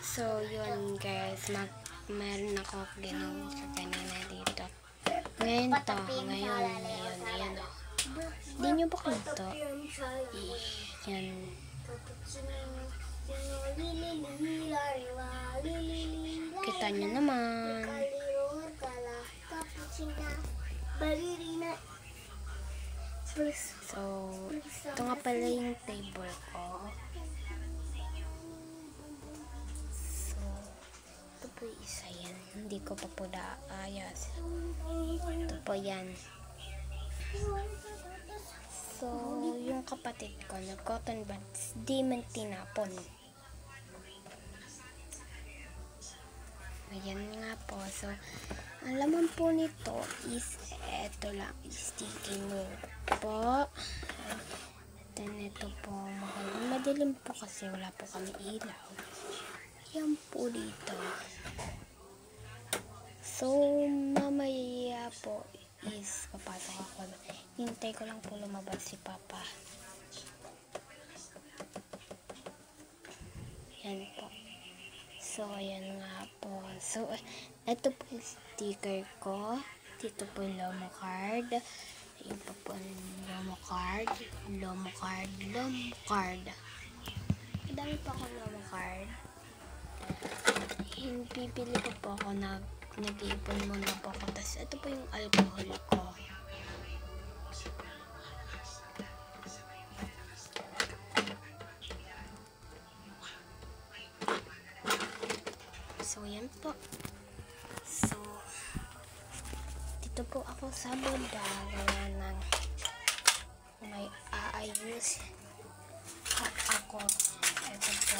So, yun guys, meron ako ginawang sa kanina dito. Ngayon to, ngayon, ayan o. Di nyo ba kunto? Yan. Kita nyo naman. So, ito nga pala yung table ko. So, ito po isa yan. Hindi ko pa po naayos. Ito po yan. So, yung kapatid ko, nag-cotton buds, di man tinapon. Ayan nga po. So, ang laman po nito is, eto lang, sticky note po. Then, ito po, madilim po kasi wala po kami ilaw. Yan po dito. So, mamaya po is papasok ako. Hintay ko lang po lumabas si Papa. Yan po. So, ayan nga po. So, ito po yung sticker ko. Dito po yung Lomo card. Ayun po po yung Lomo card. Lomo card. Lomo card. Madami pa ako Lomo card. Pipili ko po ako nag-iipon muna po ako. Tapos, ito po yung alcohol ko. So, yan po. So, dito po ako sa bodega ng may aayos at ako. Ito po.